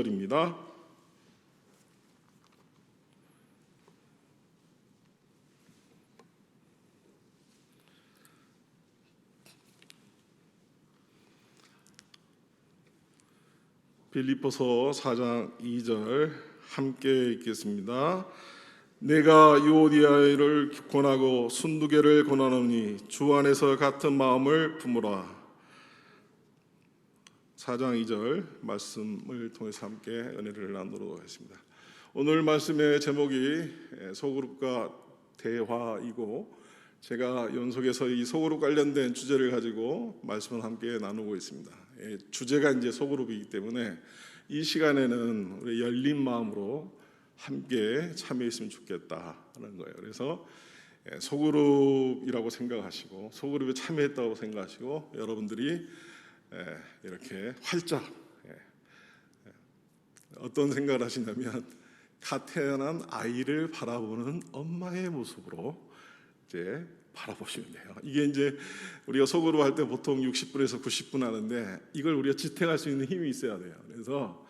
입니다. 빌립보서 4장 2절 함께 읽겠습니다. 내가 유오디아를 권하고 순두개를 권하노니 주 안에서 같은 마음을 품으라. 4장 2절 말씀을 통해서 함께 은혜를 나누도록 하겠습니다. 오늘 말씀의 제목이 소그룹과 대화이고, 제가 연속해서 이 소그룹 관련된 주제를 가지고 말씀을 함께 나누고 있습니다. 주제가 이제 소그룹이기 때문에 이 시간에는 우리 열린 마음으로 함께 참여했으면 좋겠다는 거예요. 그래서 소그룹이라고 생각하시고, 소그룹에 참여했다고 생각하시고, 여러분들이 이렇게 활짝 어떤 생각을 하시냐면, 갓 태어난 아이를 바라보는 엄마의 모습으로 이제 바라보시면 돼요. 이게 이제 우리가 소그룹 할 때 보통 60분에서 90분 하는데, 이걸 우리가 지탱할 수 있는 힘이 있어야 돼요. 그래서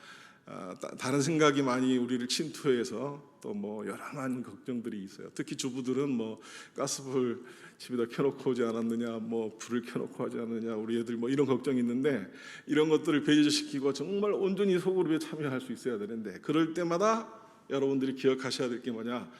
다른 생각이 많이 우리를 침투해서 또 뭐 여러 가지 걱정들이 있어요. 특히 주부들은 뭐 가스불 집에다 켜놓고 오지 않았느냐, 뭐 불을 켜놓고 하지 않느냐, 우리 애들 뭐 이런 걱정이 있는데, 이런 것들을 배제시키고 정말 온전히 소그룹에 참여할 수 있어야 되는데, 그럴 때마다 여러분들이 기억하셔야 될 게 뭐냐,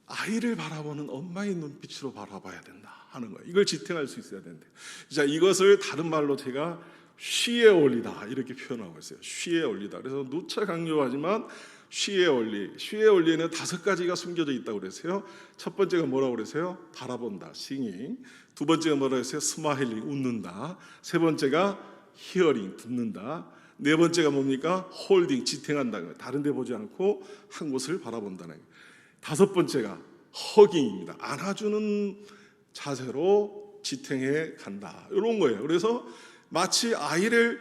아이를 바라보는 엄마의 눈빛으로 바라봐야 된다 하는 거예요. 이걸 지탱할 수 있어야 되는데, 자, 이것을 다른 말로 제가 쉬의 원리다 이렇게 표현하고 있어요. 쉬의 원리다. 그래서 누차 강조하지만 쉬의 원리, 쉬의 원리에는 5가지가 숨겨져 있다고 그랬어요. 첫 번째가 뭐라고 그랬어요? 바라본다, 싱잉. 두 번째가 뭐라고 했어요? 스마일링, 웃는다. 세 번째가 히어링, 듣는다. 네 번째가 뭡니까? 홀딩, 지탱한다는 거예요. 다른 데 보지 않고 한 곳을 바라본다는 거예요. 5번째가 허깅입니다. 안아주는 자세로 지탱해 간다, 이런 거예요. 그래서 마치 아이를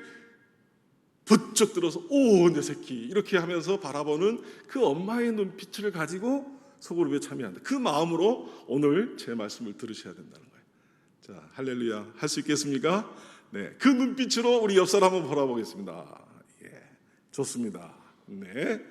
부쩍 들어서 오, 내 새끼 이렇게 하면서 바라보는 그 엄마의 눈빛을 가지고 소그룹에 참여한다. 그 마음으로 오늘 제 말씀을 들으셔야 된다는 거예요. 자, 할렐루야. 할 수 있겠습니까? 네, 그 눈빛으로 우리 옆 사람 한번 바라보겠습니다. 예, 좋습니다. 네.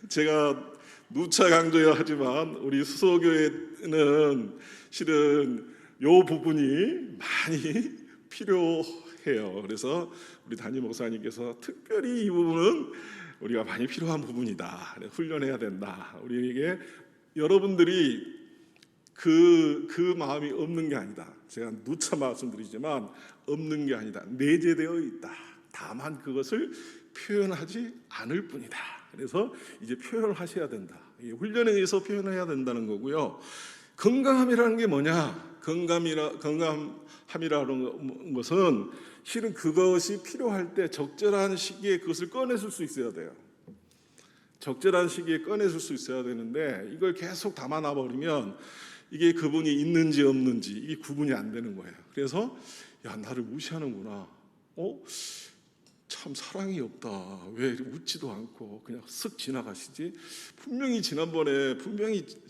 제가 누차 강조해야 하지만 우리 수소교회는 실은 이 부분이 많이 필요해요. 그래서 우리 담임 목사님께서 특별히 이 부분은 우리가 많이 필요한 부분이다, 훈련해야 된다. 우리에게 여러분들이 그 마음이 없는 게 아니다. 제가 누차 말씀드리지만 없는 게 아니다. 내재되어 있다. 다만 그것을 표현하지 않을 뿐이다. 그래서 이제 표현을 하셔야 된다. 훈련에 의해서 표현해야 된다는 거고요. 건강함이라는 게 뭐냐? 건강함이라는 것은 실은 그것이 필요할 때 적절한 시기에 그것을 꺼내줄 수 있어야 돼요. 적절한 시기에 꺼내줄 수 있어야 되는데, 이걸 계속 담아놔 버리면 이게 그분이 있는지 없는지 이게 구분이 안 되는 거예요. 그래서 야, 나를 무시하는구나. 참 사랑이 없다. 왜 웃지도 않고 그냥 쓱 지나가시지? 분명히 지난번에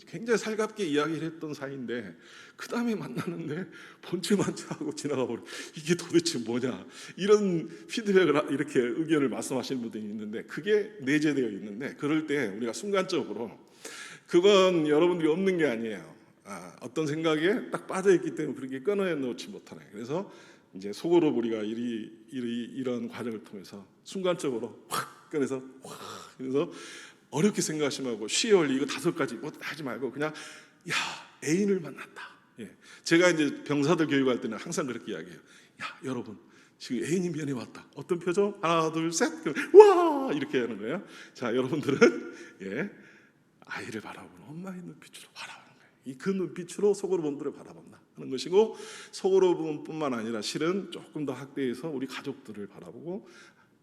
굉장히 살갑게 이야기를 했던 사이인데, 그 다음에 만나는데 본체만하고 지나가 버려. 이게 도대체 뭐냐? 이런 피드백을, 이렇게 의견을 말씀하시는 분들이 있는데, 그게 내재되어 있는데, 그럴 때 우리가 순간적으로, 그건 여러분들이 없는 게 아니에요. 어떤 생각에 딱 빠져있기 때문에 그렇게 끊어놓지 못하네. 그래서 이제 속으로 우리가 이런 과정을 통해서 순간적으로 확 꺼내서 확, 그래서 어렵게 생각하시면 쉬의 원리 이거 5가지 뭐 하지 말고 그냥 야, 애인을 만났다. 예. 제가 이제 병사들 교육할 때는 항상 그렇게 이야기해요. 야, 여러분 지금 애인이 면회 왔다. 어떤 표정? 하나, 둘, 셋. 와, 이렇게 하는 거예요. 자, 여러분들은 예, 아이를 바라보는 엄마의 눈빛으로 바라보는 거예요. 그 눈빛으로 속으로 분들을 바라본다 하는 것이고, 속으로 뿐만 아니라 실은 조금 더 확대해서 우리 가족들을 바라보고,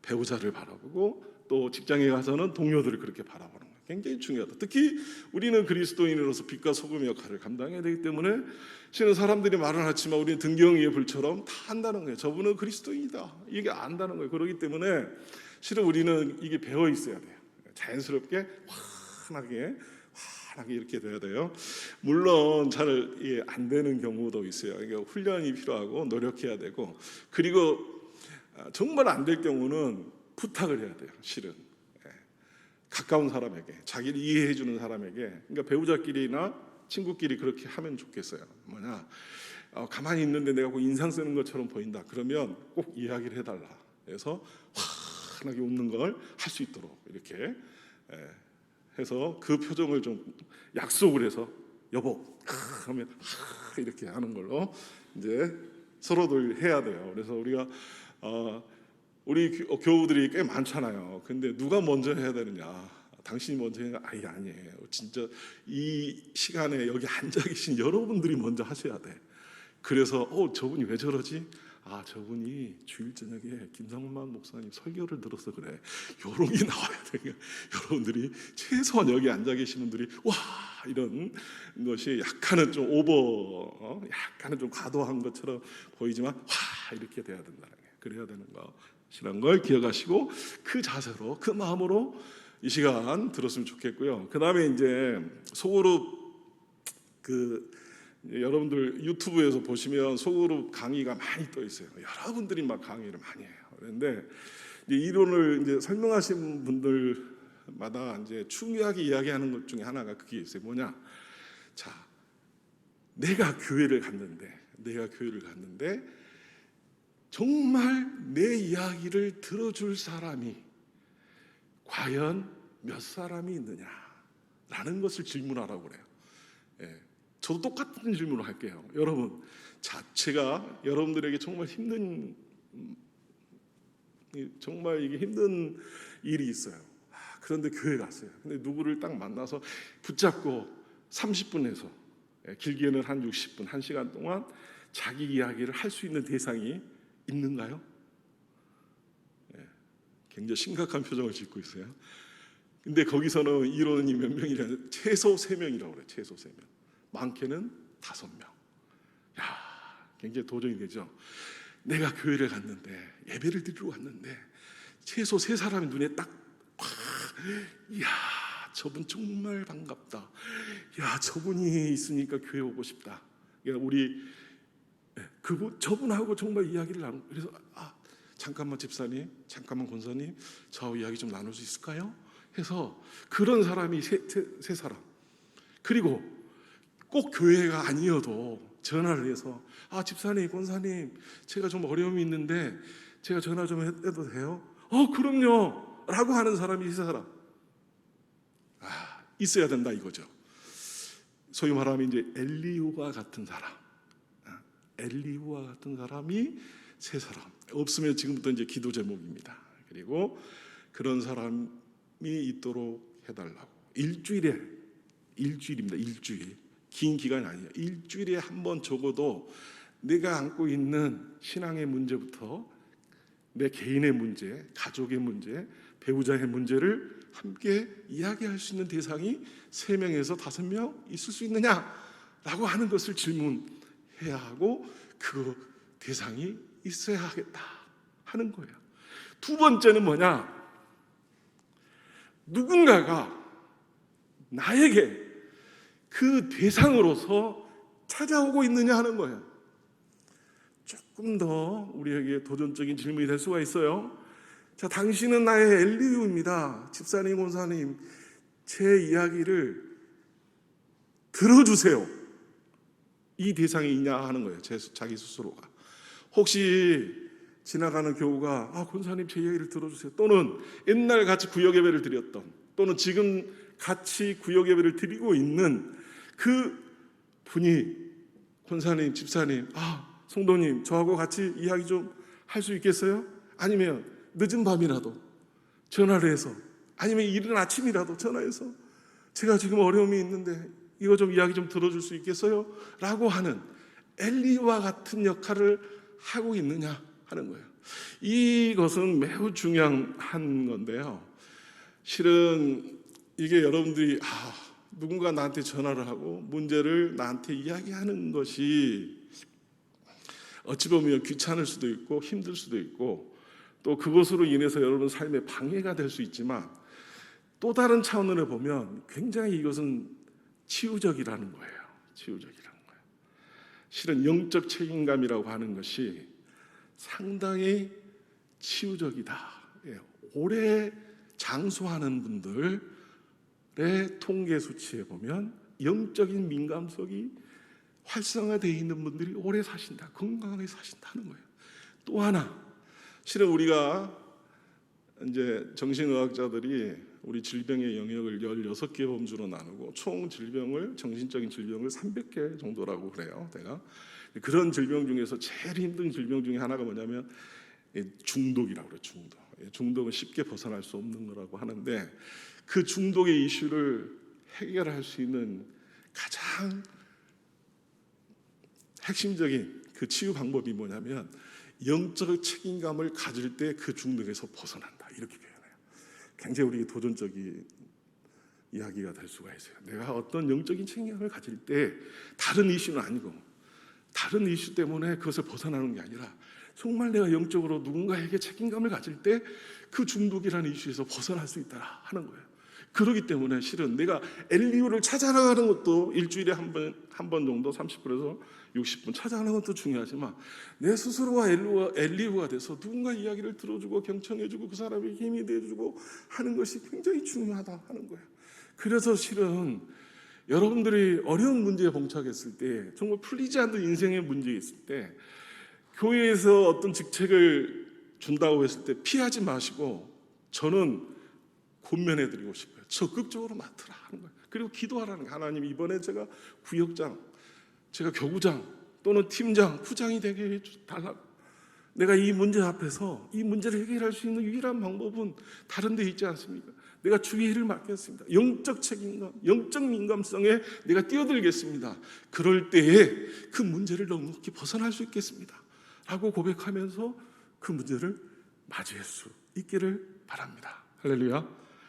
배우자를 바라보고, 또 직장에 가서는 동료들을 그렇게 바라보는 거예요. 굉장히 중요하다. 특히 우리는 그리스도인으로서 빛과 소금의 역할을 감당해야 되기 때문에, 실은 사람들이 말은 하지만 우리는 등경위의 불처럼 다 안다는 거예요. 저분은 그리스도인이다, 이게 안다는 거예요. 그렇기 때문에 실은 우리는 이게 배워 있어야 돼요. 자연스럽게 환하게 이렇게 돼야 돼요. 물론 잘 안 되는 경우도 있어요. 그러니까 훈련이 필요하고 노력해야 되고, 그리고 정말 안 될 경우는 부탁을 해야 돼요. 실은 가까운 사람에게, 자기를 이해해 주는 사람에게. 그러니까 배우자끼리나 친구끼리 그렇게 하면 좋겠어요. 뭐냐, 가만히 있는데 내가 꼭 인상 쓰는 것처럼 보인다. 그러면 꼭 이야기를 해달라. 그래서 환하게 웃는 걸 할 수 있도록 이렇게 해서 그 표정을 좀 약속을 해서 여보 하면 이렇게 하는 걸로 이제 서로들 해야 돼요. 그래서 우리가 우리 교우들이 꽤 많잖아요. 근데 누가 먼저 해야 되느냐? 당신이 먼저 해야 아니에요. 진짜 이 시간에 여기 앉아 계신 여러분들이 먼저 하셔야 돼. 그래서 저분이 왜 저러지? 저분이 주일 저녁에 김상만 목사님 설교를 들어서 그래. 요런 게 나와야 돼요. 여러분들이 최소한 여기 앉아 계신 분들이 와 이런 것이 약간은 좀 오버, 약간은 좀 과도한 것처럼 보이지만 와 이렇게 돼야 된다는 게, 그래야 되는 것이란 걸 기억하시고 그 자세로, 그 마음으로 이 시간 들었으면 좋겠고요. 그 다음에 이제 소그룹 여러분들 유튜브에서 보시면 소그룹 강의가 많이 떠 있어요. 여러분들이 막 강의를 많이 해요. 그런데 이제 이론을 이제 설명하신 분들마다 이제 중요하게 이야기하는 것 중에 하나가 그게 있어요. 뭐냐? 자, 내가 교회를 갔는데 정말 내 이야기를 들어줄 사람이 과연 몇 사람이 있느냐라는 것을 질문하라고 그래요. 저도 똑같은 질문을 할게요. 여러분, 제가 여러분들에게 정말 이게 힘든 일이 있어요. 그런데 교회 갔어요. 근데 누구를 딱 만나서 붙잡고 30분에서 길게는 한 60분, 1시간 동안 자기 이야기를 할 수 있는 대상이 있는가요? 굉장히 심각한 표정을 짓고 있어요. 근데 거기서는 이론이 몇 명이냐? 최소 3명이라고 그래요. 최소 3명. 많게는 5명. 굉장히 도전이 되죠. 내가 교회를 갔는데, 예배를 드리러 갔는데 최소 3사람이 눈에 딱 이야 저분 정말 반갑다. 저분이 있으니까 교회 오고 싶다. 우리 저분하고 정말 이야기를 나누고, 그래서 잠깐만 집사님, 잠깐만 권사님, 저 이야기 좀 나눌 수 있을까요? 해서 그런 사람이 세 사람. 그리고 꼭 교회가 아니어도 전화를 해서 집사님, 권사님, 제가 좀 어려움이 있는데 제가 전화 좀 해도 돼요? 그럼요 라고 하는 사람이 3사람 있어야 된다 이거죠. 소위 말하면 이제 엘리후와 같은 사람이 3사람. 없으면 지금부터 이제 기도 제목입니다. 그리고 그런 사람이 있도록 해달라고. 일주일입니다. 일주일. 긴 기간이 아니에요. 일주일에 한 번 적어도 내가 안고 있는 신앙의 문제부터 내 개인의 문제, 가족의 문제, 배우자의 문제를 함께 이야기할 수 있는 대상이 3명에서 5명 있을 수 있느냐라고 하는 것을 질문해야 하고, 그 대상이 있어야 하겠다 하는 거예요. 2번째는 뭐냐? 누군가가 나에게 그 대상으로서 찾아오고 있느냐 하는 거예요. 조금 더 우리에게 도전적인 질문이 될 수가 있어요. 자, 당신은 나의 엘리후입니다. 집사님, 권사님, 제 이야기를 들어주세요. 이 대상이 있냐 하는 거예요. 자기 스스로가. 혹시 지나가는 교우가 권사님 제 이야기를 들어주세요. 또는 옛날 같이 구역 예배를 드렸던, 또는 지금 같이 구역 예배를 드리고 있는 그 분이 권사님, 집사님, 성도님, 저하고 같이 이야기 좀 할 수 있겠어요? 아니면 늦은 밤이라도 전화를 해서, 아니면 이른 아침이라도 전화해서 제가 지금 어려움이 있는데 이거 좀 이야기 좀 들어줄 수 있겠어요? 라고 하는 엘리와 같은 역할을 하고 있느냐 하는 거예요. 이것은 매우 중요한 건데요. 실은 이게 여러분들이 누군가 나한테 전화를 하고 문제를 나한테 이야기하는 것이 어찌 보면 귀찮을 수도 있고 힘들 수도 있고, 또 그것으로 인해서 여러분 삶에 방해가 될 수 있지만, 또 다른 차원으로 보면 굉장히 이것은 치유적이라는 거예요. 치유적이라는 거예요. 실은 영적 책임감이라고 하는 것이 상당히 치유적이다. 예, 오래 장수하는 분들의 통계 수치에 보면 영적인 민감성이 활성화되어 있는 분들이 오래 사신다, 건강하게 사신다는 거예요. 또 하나, 실은 우리가 이제 정신의학자들이 우리 질병의 영역을 16개 범주로 나누고 총 질병을, 정신적인 질병을 300개 정도라고 그래요. 내가 그런 질병 중에서 제일 힘든 질병 중에 하나가 뭐냐면 중독이라고 그래요. 중독은 쉽게 벗어날 수 없는 거라고 하는데, 그 중독의 이슈를 해결할 수 있는 가장 핵심적인 그 치유 방법이 뭐냐면 영적 책임감을 가질 때 그 중독에서 벗어난다, 이렇게 표현해요. 굉장히 우리에게 도전적인 이야기가 될 수가 있어요. 내가 어떤 영적인 책임감을 가질 때 다른 이슈는 아니고, 다른 이슈 때문에 그것을 벗어나는 게 아니라 정말 내가 영적으로 누군가에게 책임감을 가질 때 그 중독이라는 이슈에서 벗어날 수 있다 하는 거예요. 그렇기 때문에 실은 내가 엘리우를 찾아나가는 것도 일주일에 한 번 정도 30분에서 60분 찾아가는 것도 중요하지만, 내 스스로가 엘리우가 돼서 누군가 이야기를 들어주고 경청해주고 그 사람에게 힘이 돼주고 하는 것이 굉장히 중요하다 하는 거예요. 그래서 실은 여러분들이 어려운 문제에 봉착했을 때, 정말 풀리지 않는 인생의 문제에 있을 때 교회에서 어떤 직책을 준다고 했을 때 피하지 마시고, 저는 권면해드리고 싶어요. 적극적으로 맡으라 하는 거예요. 그리고 기도하라는 거예요. 하나님, 이번에 제가 구역장, 제가 교구장 또는 팀장, 부장이 되게 해달라고. 내가 이 문제 앞에서 이 문제를 해결할 수 있는 유일한 방법은 다른 데 있지 않습니까? 내가 주의 일을 맡겠습니다. 영적 책임감, 영적 민감성에 내가 뛰어들겠습니다. 그럴 때에 그 문제를 넉넉히 벗어날 수 있겠습니다 라고 고백하면서 그 문제를 맞이할 수 있기를 바랍니다. 할렐루야.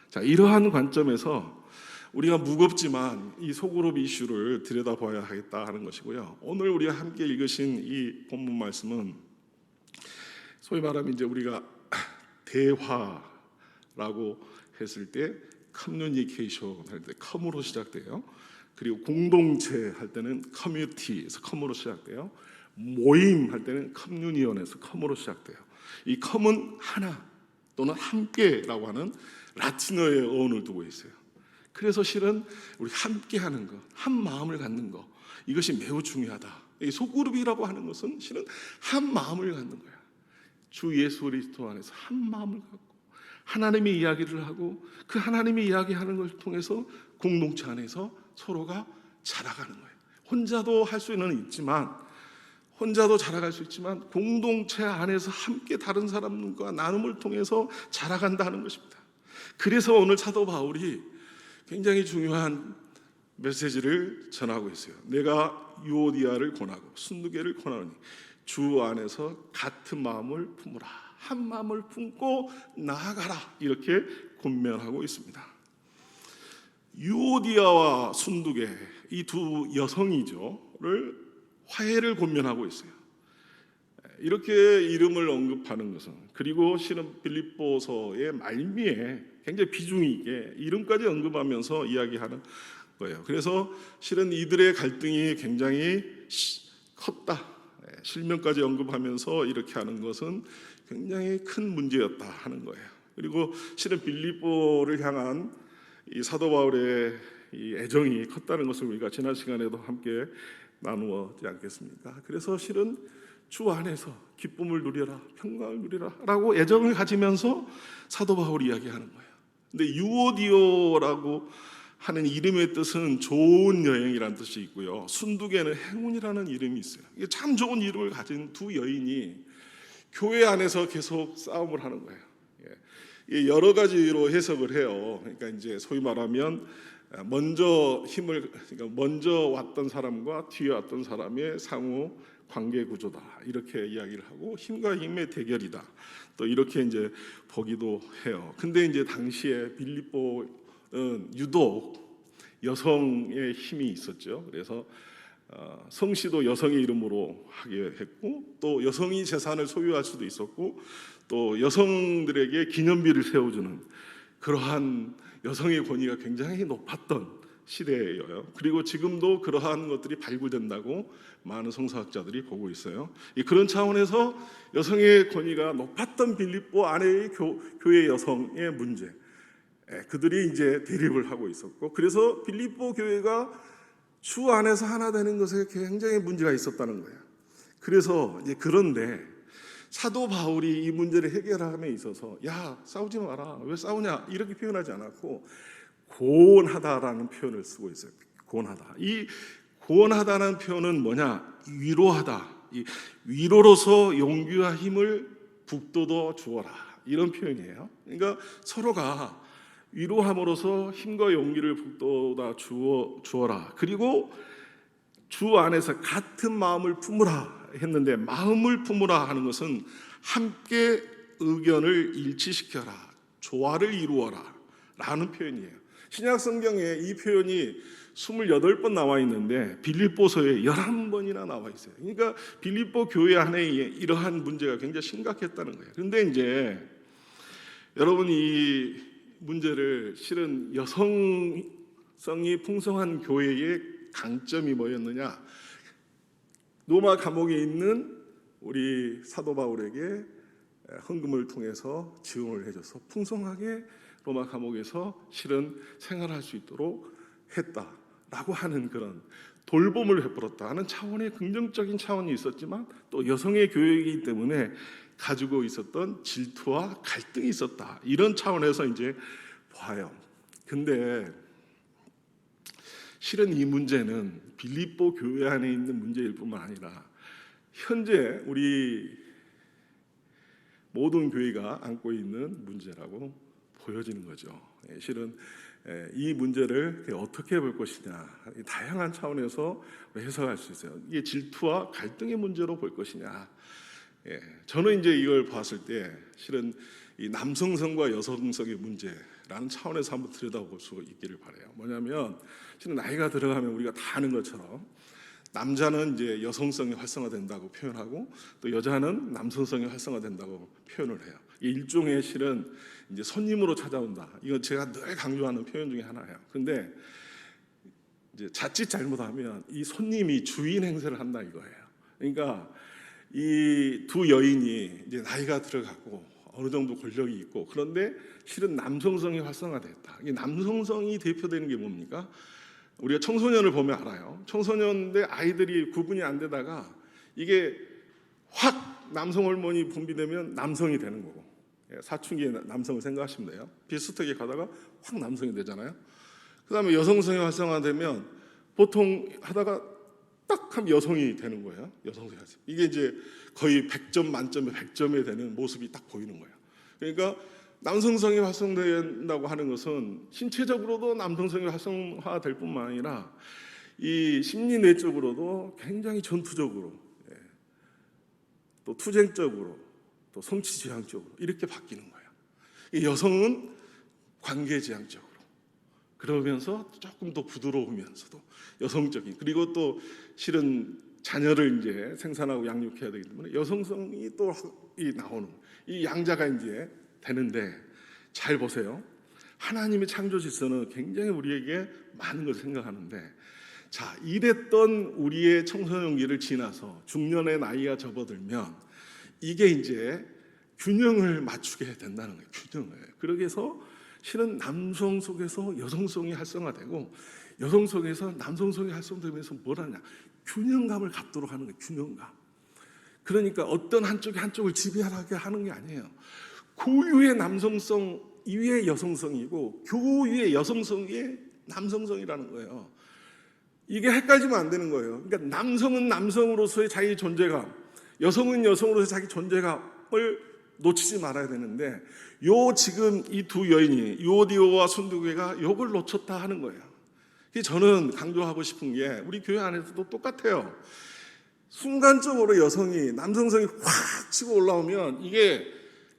자, 이러한 관점에서 우리가 무겁지만 이 소그룹 이슈를 들여다봐야 하겠다 하는 것이고요. 오늘 우리가 함께 읽으신 이 본문 말씀은 소위 말하면 이제 우리가 대화라고 했을 때 커뮤니케이션 할 때 컴으로 시작돼요. 그리고 공동체 할 때는 커뮤니티에서 컴으로 시작돼요. 모임 할 때는 커뮤니언에서 컴으로 시작돼요. 이 컴은 하나 또는 함께라고 하는 라틴어의 어원을 두고 있어요. 그래서 실은 우리 함께하는 것, 한 마음을 갖는 것, 이것이 매우 중요하다. 이 소그룹이라고 하는 것은 실은 한 마음을 갖는 거야. 주 예수 그리스도 안에서 한 마음을 갖고 하나님의 이야기를 하고, 그 하나님의 이야기하는 것을 통해서 공동체 안에서 서로가 자라가는 거예요. 혼자도 할 수는 있지만, 혼자도 자라갈 수 있지만 공동체 안에서 함께 다른 사람과 나눔을 통해서 자라간다는 것입니다. 그래서 오늘 사도 바울이 굉장히 중요한 메시지를 전하고 있어요. 내가 유오디아를 권하고 순두개를 권하노니 주 안에서 같은 마음을 품으라. 한 마음을 품고 나아가라. 이렇게 권면하고 있습니다. 유오디아와 순두개, 이 두 여성이죠를 화해를 권면하고 있어요. 이렇게 이름을 언급하는 것은, 그리고 실은 빌립보서의 말미에 굉장히 비중이 있게 이름까지 언급하면서 이야기하는 거예요. 그래서 실은 이들의 갈등이 굉장히 컸다, 실명까지 언급하면서 이렇게 하는 것은 굉장히 큰 문제였다 하는 거예요. 그리고 실은 빌립보를 향한 이 사도 바울의 이 애정이 컸다는 것을 우리가 지난 시간에도 함께 나누었지 않겠습니까? 그래서 실은 주 안에서 기쁨을 누려라, 평강을 누리라 라고 애정을 가지면서 사도 바울이 이야기하는 거예요. 근데 유오디오라고 하는 이름의 뜻은 좋은 여행이라는 뜻이 있고요, 순두개는 행운이라는 이름이 있어요. 이게 참 좋은 이름을 가진 두 여인이 교회 안에서 계속 싸움을 하는 거예요. 여러 가지로 해석을 해요. 그러니까 이제 소위 말하면 그러니까 먼저 왔던 사람과 뒤에 왔던 사람의 상호 관계 구조다, 이렇게 이야기를 하고, 힘과 힘의 대결이다, 또 이렇게 이제 보기도 해요. 근데 이제 당시에 빌립보는 유독 여성의 힘이 있었죠. 그래서 성씨도 여성의 이름으로 하게 했고, 또 여성이 재산을 소유할 수도 있었고, 또 여성들에게 기념비를 세워주는 그러한 여성의 권위가 굉장히 높았던 시대예요. 그리고 지금도 그러한 것들이 발굴된다고 많은 성서학자들이 보고 있어요. 그런 차원에서 여성의 권위가 높았던 빌립보 안에의 교회 여성의 문제, 그들이 이제 대립을 하고 있었고, 그래서 빌립보 교회가 주 안에서 하나 되는 것에 굉장히 문제가 있었다는 거예요. 그래서 이제 그런데 사도 바울이 이 문제를 해결함에 있어서 야, 싸우지 마라, 왜 싸우냐, 이렇게 표현하지 않았고 고온하다라는 표현을 쓰고 있어요. 고온하다. 이 고온하다는 표현은 뭐냐? 위로하다. 이 위로로서 용기와 힘을 북돋워 주어라, 이런 표현이에요. 그러니까 서로가 위로함으로써 힘과 용기를 북돋아 주어라. 그리고 주 안에서 같은 마음을 품으라 했는데, 마음을 품으라 하는 것은 함께 의견을 일치시켜라, 조화를 이루어라 라는 표현이에요. 신약 성경에 이 표현이 28번 나와 있는데 빌립보서에 11번이나 나와 있어요. 그러니까 빌립보 교회 안에 이러한 문제가 굉장히 심각했다는 거예요. 그런데 이제 여러분, 이 문제를 실은 여성성이 풍성한 교회의 강점이 뭐였느냐? 로마 감옥에 있는 우리 사도 바울에게 헌금을 통해서 지원을 해줘서 풍성하게 로마 감옥에서 실은 생활할 수 있도록 했다라고 하는 그런 돌봄을 베풀었다 하는 차원의 긍정적인 차원이 있었지만, 또 여성의 교육이기 때문에 가지고 있었던 질투와 갈등이 있었다, 이런 차원에서 이제 봐요. 근데 실은 이 문제는 빌립보 교회 안에 있는 문제일 뿐만 아니라 현재 우리 모든 교회가 안고 있는 문제라고 보여지는 거죠. 실은 이 문제를 어떻게 볼 것이냐, 다양한 차원에서 해석할 수 있어요. 이게 질투와 갈등의 문제로 볼 것이냐. 저는 이제 이걸 봤을 때 실은 이 남성성과 여성성의 문제라는 차원에서 한번 들여다볼 수 있기를 바라요. 뭐냐면 실은 나이가 들어가면 우리가 다 아는 것처럼 남자는 이제 여성성이 활성화된다고 표현하고, 또 여자는 남성성이 활성화된다고 표현을 해요. 일종의 실은 이제 손님으로 찾아온다. 이건 제가 늘 강조하는 표현 중에 하나예요. 근데 이제 자칫 잘못하면 이 손님이 주인 행세를 한다 이거예요. 그러니까 이 두 여인이 이제 나이가 들어가고 어느 정도 권력이 있고, 그런데 실은 남성성이 활성화됐다. 이 남성성이 대표되는 게 뭡니까? 우리가 청소년을 보면 알아요. 청소년인데 아이들이 구분이 안 되다가 이게 확 남성 호르몬이 분비되면 남성이 되는 거고, 사춘기의 남성을 생각하시면 돼요. 비슷하게 가다가 확 남성이 되잖아요. 그 다음에 여성성이 활성화되면 보통 하다가 딱 하면 여성이 되는 거예요. 여성성이 활성화. 이게 이제 거의 100점 만점에 100점이 되는 모습이 딱 보이는 거예요. 그러니까 남성성이 활성된다고 하는 것은 신체적으로도 남성성이 활성화될 뿐만 아니라 이 심리 내적으로도 굉장히 전투적으로, 또 투쟁적으로, 또 성취지향적으로 이렇게 바뀌는 거예요. 이 여성은 관계지향적으로, 그러면서 조금 더 부드러우면서도 여성적인, 그리고 또 실은 자녀를 이제 생산하고 양육해야 되기 때문에 여성성이 또 나오는, 이 양자가 이제 되는데, 잘 보세요. 하나님의 창조 질서는 굉장히 우리에게 많은 것을 생각하는데, 자, 이랬던 우리의 청소년기를 지나서 중년의 나이가 접어들면 이게 이제 균형을 맞추게 된다는 거예요. 균형을. 그러기 위해서 실은 남성 속에서 여성성이 활성화되고, 여성 속에서 남성성이 활성화되면서 뭘 하냐, 균형감을 갖도록 하는 거예요. 균형감. 그러니까 어떤 한쪽이 한쪽을 지배하게 하는 게 아니에요. 고유의 남성성 위에 여성성이고 교유의 여성성 위에 남성성이라는 거예요. 이게 헷갈리면 안 되는 거예요. 그러니까 남성은 남성으로서의 자기 존재감, 여성은 여성으로서의 자기 존재감을 놓치지 말아야 되는데, 지금 이 두 여인이 유오디오와 순두개가 이걸 놓쳤다 하는 거예요. 저는 강조하고 싶은 게 우리 교회 안에서도 똑같아요. 순간적으로 여성이 남성성이 확 치고 올라오면 이게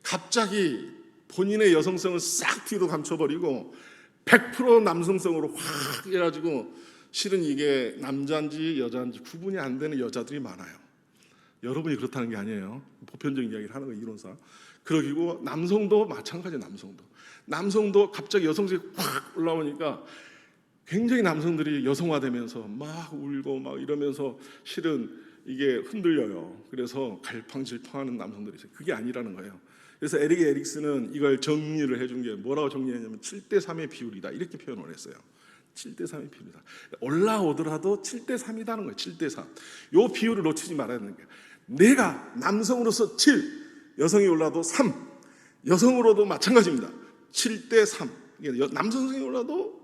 갑자기 본인의 여성성을 싹 뒤로 감춰버리고 100% 남성성으로 확 해가지고 실은 이게 남자인지 여자인지 구분이 안 되는 여자들이 많아요. 여러분이 그렇다는 게 아니에요. 보편적인 이야기를 하는 거예요, 이론상. 그러기고 남성도 마찬가지예요. 남성도 갑자기 여성성이 확 올라오니까 굉장히 남성들이 여성화되면서 막 울고 막 이러면서 실은 이게 흔들려요. 그래서 갈팡질팡하는 남성들이 있어요. 그게 아니라는 거예요. 그래서 에릭 에릭슨은 이걸 정리를 해준 게 뭐라고 정리했냐면 7대3의 비율이다 이렇게 표현을 했어요. 7대3의 비율이다. 올라오더라도 7대3이라는 거예요. 7대3. 이 비율을 놓치지 말아야 되는 거예요. 내가 남성으로서 7, 여성이 올라도 3, 여성으로도 마찬가지입니다. 7대3. 남성이 올라도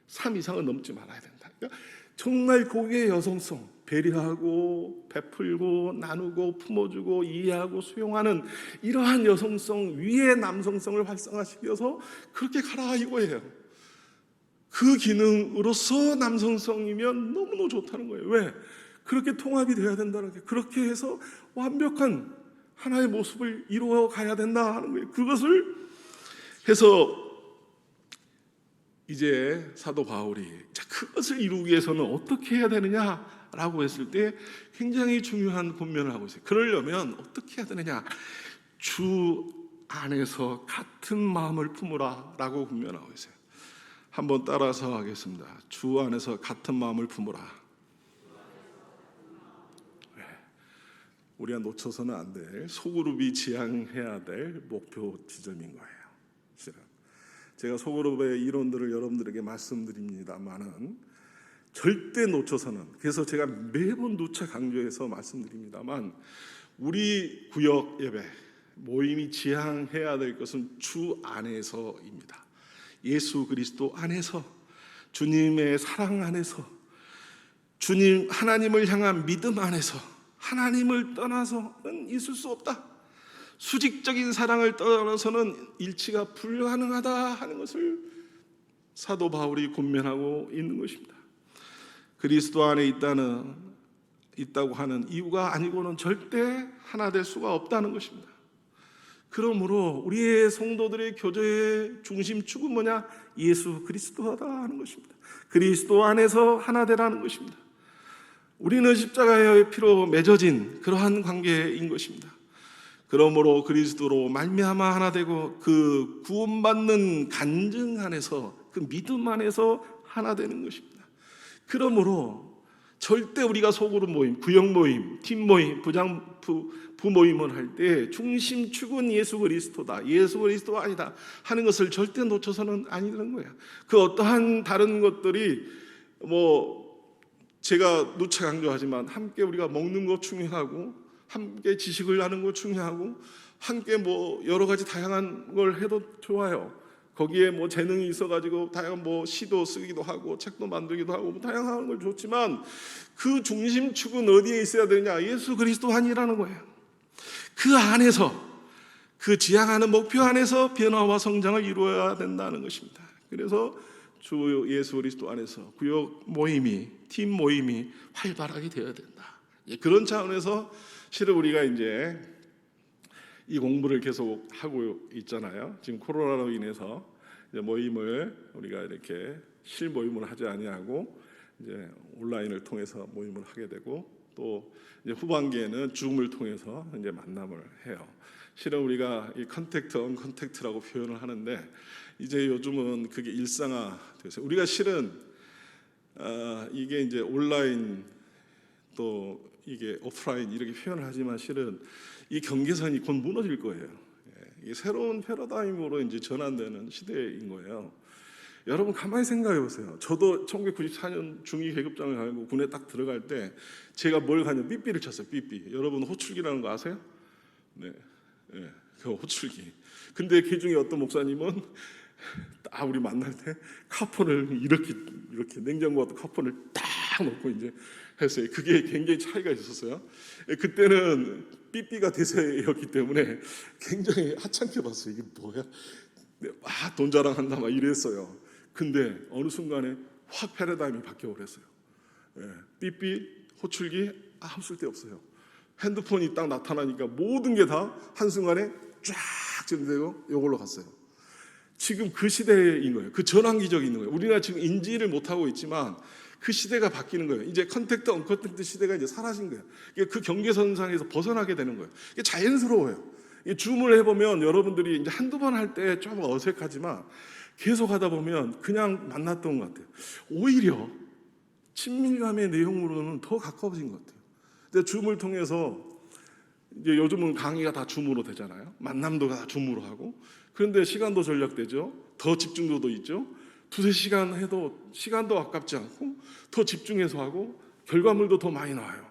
3 이상은 넘지 말아야 된다. 그러니까 정말 고유의 여성성, 배려하고 베풀고 나누고 품어주고 이해하고 수용하는 이러한 여성성 위에 남성성을 활성화시켜서 그렇게 가라 이거예요. 그 기능으로서 남성성이면 너무너무 좋다는 거예요. 왜? 그렇게 통합이 돼야 된다는 게, 그렇게 해서 완벽한 하나의 모습을 이루어 가야 된다 하는 거예요. 그것을 해서 이제 사도 바울이 그것을 이루기 위해서는 어떻게 해야 되느냐라고 했을 때 굉장히 중요한 권면을 하고 있어요. 그러려면 어떻게 해야 되느냐? 주 안에서 같은 마음을 품으라 라고 권면하고 있어요. 한번 따라서 하겠습니다. 주 안에서 같은 마음을 품으라. 우리가 놓쳐서는 안 될, 소그룹이 지향해야 될 목표 지점인 거예요. 실은 제가 소그룹의 이론들을 여러분들에게 말씀드립니다만은 절대 놓쳐서는, 그래서 제가 매번 누차 강조해서 말씀드립니다만, 우리 구역 예배 모임이 지향해야 될 것은 주 안에서입니다. 예수 그리스도 안에서, 주님의 사랑 안에서, 주님 하나님을 향한 믿음 안에서, 하나님을 떠나서는 있을 수 없다. 수직적인 사랑을 떠나서는 일치가 불가능하다 하는 것을 사도 바울이 권면하고 있는 것입니다. 그리스도 안에 있다고 하는 이유가 아니고는 절대 하나 될 수가 없다는 것입니다. 그러므로 우리의 성도들의 교제의 중심축은 뭐냐? 예수 그리스도다 하는 것입니다. 그리스도 안에서 하나 되라는 것입니다. 우리는 십자가의 피로 맺어진 그러한 관계인 것입니다. 그러므로 그리스도로 말미암아 하나 되고 그 구원받는 간증 안에서, 그 믿음 안에서 하나 되는 것입니다. 그러므로 절대 우리가 소그룹 모임, 구역 모임, 팀 모임, 부모임을 할 때 중심축은 예수 그리스도다, 예수 그리스도 아니다 하는 것을 절대 놓쳐서는 아니라는 거예요. 그 어떠한 다른 것들이 제가 누차 강조하지만 함께 우리가 먹는 것 중요하고, 함께 지식을 나누는 것 중요하고, 함께 여러 가지 다양한 걸 해도 좋아요. 거기에 재능이 있어가지고 다양한 시도 쓰기도 하고 책도 만들기도 하고 다양한 걸 좋지만, 그 중심축은 어디에 있어야 되냐? 예수 그리스도 안이라는 거예요. 그 안에서, 그 지향하는 목표 안에서 변화와 성장을 이루어야 된다는 것입니다. 그래서 주 예수 그리스도 안에서 구역 모임이, 팀 모임이 활발하게 되어야 된다. 그런 차원에서 실은 우리가 이제 이 공부를 계속 하고 있잖아요. 지금 코로나로 인해서 이제 모임을 우리가 이렇게 실 모임을 하지 아니하고 이제 온라인을 통해서 모임을 하게 되고, 또 이제 후반기에는 줌을 통해서 이제 만남을 해요. 실은 우리가 이 컨택트, 언컨택트라고 표현을 하는데, 이제 요즘은 그게 일상화돼서 우리가 실은 이게 이제 온라인 또 이게 오프라인 이렇게 표현을 하지만 실은 이 경계선이 곧 무너질 거예요. 이게 새로운 패러다임으로 이제 전환되는 시대인 거예요. 여러분 가만히 생각해 보세요. 저도 1994년 중2 계급장을 가고 군에 딱 들어갈 때 제가 뭘 가냐, 삐삐를 쳤어요. 삐삐. 여러분 호출기라는 거 아세요? 네, 그 호출기. 근데 그 중에 어떤 목사님은 딱 우리 만날 때 카폰을 이렇게 냉장고 같은 카폰을 딱 놓고 이제 했어요. 그게 굉장히 차이가 있었어요. 그때는 삐삐가 대세였기 때문에 굉장히 하찮게 봤어요. 이게 뭐야? 돈 자랑한다 막 이랬어요. 근데 어느 순간에 확 패러다임이 바뀌어 버렸어요. 삐삐, 호출기 아무 쓸데없어요. 핸드폰이 딱 나타나니까 모든 게 다 한순간에 쫙 전되고 이걸로 갔어요. 지금 그 시대인 거예요. 그 전환기적이 있는 거예요. 우리가 지금 인지를 못하고 있지만 그 시대가 바뀌는 거예요. 이제 컨택트, 언컨택트 시대가 이제 사라진 거예요. 그 경계선상에서 벗어나게 되는 거예요. 이게 자연스러워요. 줌을 해보면 여러분들이 이제 한두 번 할 때 좀 어색하지만 계속 하다 보면 그냥 만났던 것 같아요. 오히려 친밀감의 내용으로는 더 가까워진 것 같아요. 근데 줌을 통해서 이제 요즘은 강의가 다 줌으로 되잖아요. 만남도 다 줌으로 하고. 그런데 시간도 절약되죠. 더 집중도도 있죠. 두세 시간 해도 시간도 아깝지 않고 더 집중해서 하고 결과물도 더 많이 나와요.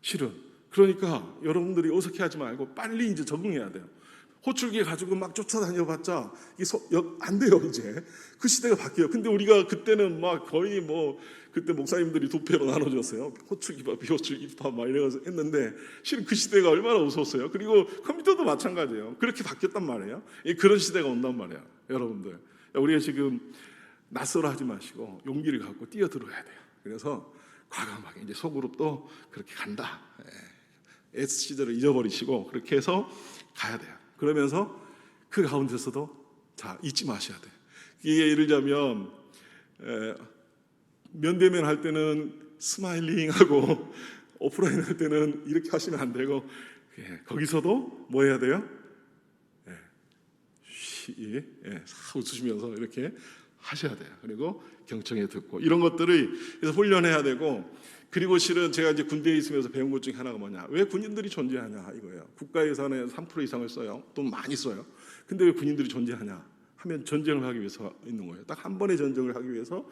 실은. 그러니까 여러분들이 어색해하지 말고 빨리 이제 적응해야 돼요. 호출기 가지고 막 쫓아다녀봤자 이게 안 돼요. 이제 그 시대가 바뀌어요. 근데 우리가 그때는 막 거의 뭐 그때 목사님들이 두 패로 나눠줬어요. 호출기파, 비호출기파 막 이래서 했는데 실은 그 시대가 얼마나 무서웠어요. 그리고 컴퓨터도 마찬가지예요. 그렇게 바뀌었단 말이에요. 그런 시대가 온단 말이에요. 여러분들 우리가 지금 낯설어하지 마시고 용기를 갖고 뛰어들어야 돼요. 그래서 과감하게 이제 소그룹도 그렇게 간다. S 시절을 잊어버리시고 그렇게 해서 가야 돼요. 그러면서 그 가운데서도 자 잊지 마셔야 돼요. 이게 예를 들자면 면대면 할 때는 스마일링하고 오프라인 할 때는 이렇게 하시면 안 되고 거기서도 뭐 해야 돼요? 웃으시면서 이렇게 하셔야 돼요. 그리고 경청해 듣고 이런 것들을 그래서 훈련해야 되고 그리고 실은 제가 이제 군대에 있으면서 배운 것 중에 하나가 뭐냐? 왜 군인들이 존재하냐 이거예요. 국가 예산의 3% 이상을 써요. 돈 많이 써요. 근데 왜 군인들이 존재하냐? 하면 전쟁을 하기 위해서 있는 거예요. 딱 한 번의 전쟁을 하기 위해서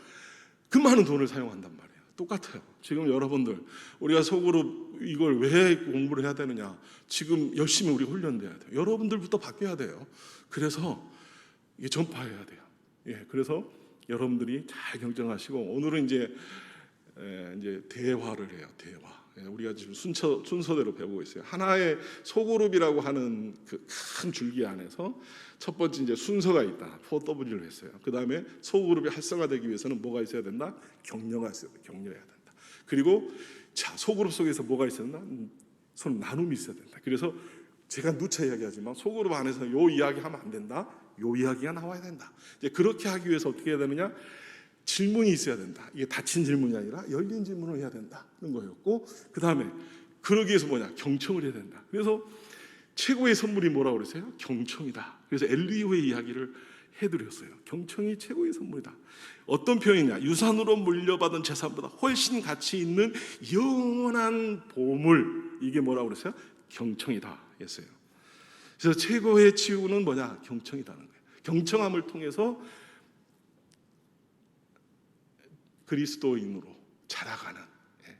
그 많은 돈을 사용한단 말이에요. 똑같아요. 지금 여러분들 우리가 속으로 이걸 왜 공부를 해야 되느냐? 지금 열심히 우리 훈련돼야 돼요. 여러분들부터 바뀌어야 돼요. 그래서 이게 전파해야 돼요. 그래서 여러분들이 잘 경청하시고 오늘은 이제 대화를 해요. 대화. 우리가 지금 순서대로 배우고 있어요. 하나의 소그룹이라고 하는 그 큰 줄기 안에서 첫 번째 이제 순서가 있다. 4W를 했어요. 그 다음에 소그룹이 활성화되기 위해서는 뭐가 있어야 된다? 격려가 있어야 된다. 격려해야 된다. 그리고 자 소그룹 속에서 뭐가 있어야 된다? 서로 나눔이 있어야 된다. 그래서 제가 누차 이야기하지만 소그룹 안에서 요 이야기하면 안 된다. 요 이야기가 나와야 된다. 이제 그렇게 하기 위해서 어떻게 해야 되느냐? 질문이 있어야 된다. 이게 닫힌 질문이 아니라 열린 질문을 해야 된다는 거였고 그 다음에 그러기 위해서 뭐냐? 경청을 해야 된다. 그래서 최고의 선물이 뭐라고 그랬어요? 경청이다. 그래서 엘리후의 이야기를 해드렸어요. 경청이 최고의 선물이다. 어떤 표현이냐? 유산으로 물려받은 재산보다 훨씬 가치 있는 영원한 보물. 이게 뭐라고 그랬어요? 경청이다 했어요. 그래서 최고의 치유는 뭐냐? 경청이다는 거예요. 경청함을 통해서 그리스도인으로 자라가는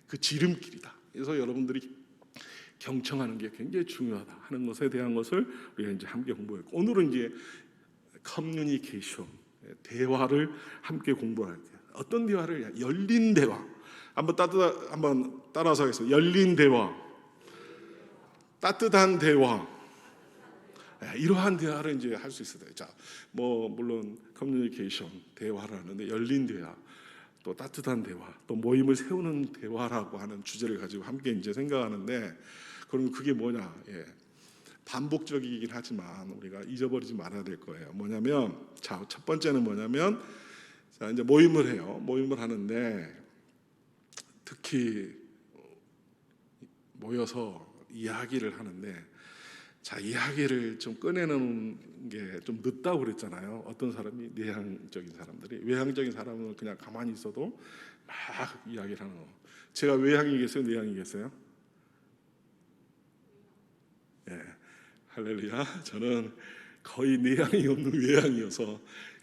그 지름길이다. 그래서 여러분들이 경청하는 게 굉장히 중요하다 하는 것에 대한 것을 우리가 이제 함께 공부했고 오늘은 이제 커뮤니케이션 대화를 함께 공부할게요. 어떤 대화를 열린 대화. 한번 따라서 하겠습니다. 열린 대화, 따뜻한 대화. 이러한 대화를 이제 할 수 있어요. 자, 뭐 물론 커뮤니케이션 대화를 하는데 열린 대화. 또 따뜻한 대화, 또 모임을 세우는 대화라고 하는 주제를 가지고 함께 이제 생각하는데, 그럼 그게 뭐냐? 반복적이긴 하지만 우리가 잊어버리지 말아야 될 거예요. 뭐냐면, 자, 첫 번째는 뭐냐면, 자 이제 모임을 해요. 모임을 하는데 특히 모여서 이야기를 하는데, 자 이야기를 좀 꺼내는 게 좀 늦다고 그랬잖아요. 어떤 사람이 내향적인 사람들이 외향적인 사람은 그냥 가만히 있어도 막 이야기를 하는 거. 제가 외향이겠어요, 내향이겠어요? 할렐루야. 저는 거의 내향이 없는 외향이어서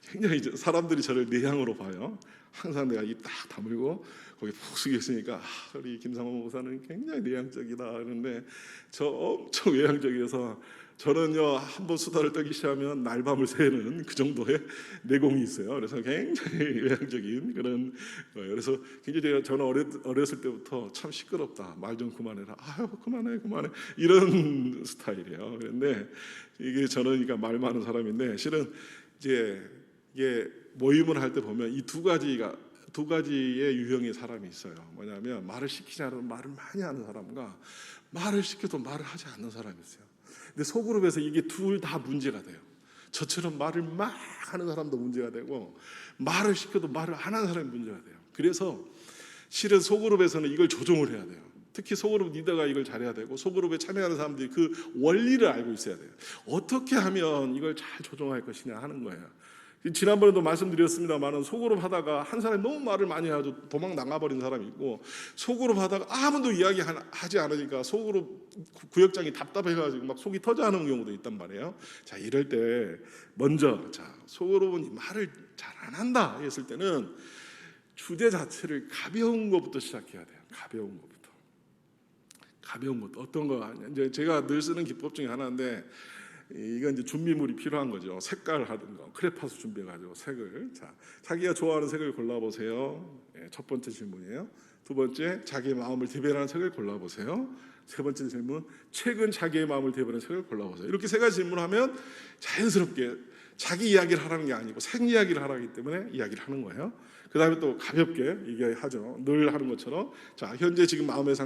굉장히 사람들이 저를 내향으로 봐요. 항상 내가 입 딱 다물고 거기 푹 숙여 있으니까 우리 김상호 목사는 굉장히 내향적이다 그러는데 저 엄청 외향적이어서 저는요 한번 수다를 떨기 시작하면 날밤을 새는 그 정도의 내공이 있어요. 그래서 굉장히 외향적인 그런 거예요. 그래서 굉장히 저는 어렸을 때부터 참 시끄럽다. 말 좀 그만해라. 아유 그만해 이런 스타일이에요. 그런데 이게 저는 그러니까 말 많은 사람인데 실은 이제 이게 모임을 할 때 보면 이 두 가지의 유형의 사람이 있어요. 뭐냐면 말을 시키자면 말을 많이 하는 사람과 말을 시켜도 말을 하지 않는 사람이 있어요. 근데 소그룹에서 이게 둘 다 문제가 돼요. 저처럼 말을 막 하는 사람도 문제가 되고 말을 시켜도 말을 안 하는 사람이 문제가 돼요. 그래서 실은 소그룹에서는 이걸 조정을 해야 돼요. 특히 소그룹 리더가 이걸 잘해야 되고 소그룹에 참여하는 사람들이 그 원리를 알고 있어야 돼요. 어떻게 하면 이걸 잘 조정할 것이냐 하는 거예요. 지난번에도 말씀드렸습니다만 속으로 하다가 한 사람이 너무 말을 많이 하죠. 도망 나가버린 사람이 있고, 속으로 하다가 아무도 이야기하지 않으니까 속으로 구역장이 답답해가지고 막 속이 터져하는 경우도 있단 말이에요. 자, 이럴 때 먼저 속으로 말을 잘 안 한다 했을 때는 주제 자체를 가벼운 것부터 시작해야 돼요. 가벼운 것. 어떤 거, 이제 제가 늘 쓰는 기법 중에 하나인데, 이건 이제 준비물이 필요한 거죠. 색깔 하든 거, 크레파스 준비해가지고 색을. 자, 자기가 좋아하는 색을 골라보세요. 첫 번째 질문이에요. 두 번째, 자기의 마음을 대변하는 색을 골라보세요. 세 번째 질문, 최근 자기의 마음을 대변하는 색을 골라보세요. 이렇게 세 가지 질문하면 자연스럽게 자기 이야기를 하라는 게 아니고 색 이야기를 하라기 때문에 이야기를 하는 거예요. 그 다음에 또 가볍게 얘기하죠. 늘 하는 것처럼, 자, 현재 지금 몸의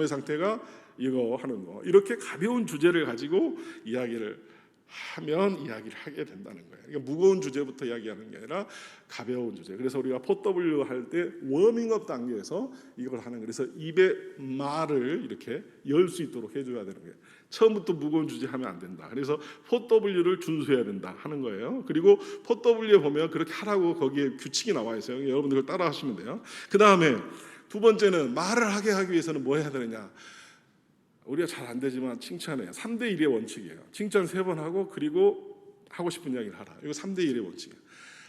상태가 이거 하는 거, 이렇게 가벼운 주제를 가지고 이야기를 하면 이야기를 하게 된다는 거예요. 그러니까 무거운 주제부터 이야기하는 게 아니라 가벼운 주제. 그래서 우리가 4W 할 때 워밍업 단계에서 이걸 하는 거예요. 그래서 입의 말을 이렇게 열 수 있도록 해줘야 되는 거예요. 처음부터 무거운 주제 하면 안 된다. 그래서 4W를 준수해야 된다 하는 거예요. 그리고 4W에 보면 그렇게 하라고 거기에 규칙이 나와 있어요. 여러분들 그걸 따라 하시면 돼요. 그 다음에 두 번째는 말을 하게 하기 위해서는 뭐 해야 되느냐. 우리가 잘 안 되지만 칭찬해요. 3대1의 원칙이에요. 칭찬 3번 하고, 그리고 하고 싶은 이야기를 하라. 이거 3대1의 원칙이에요.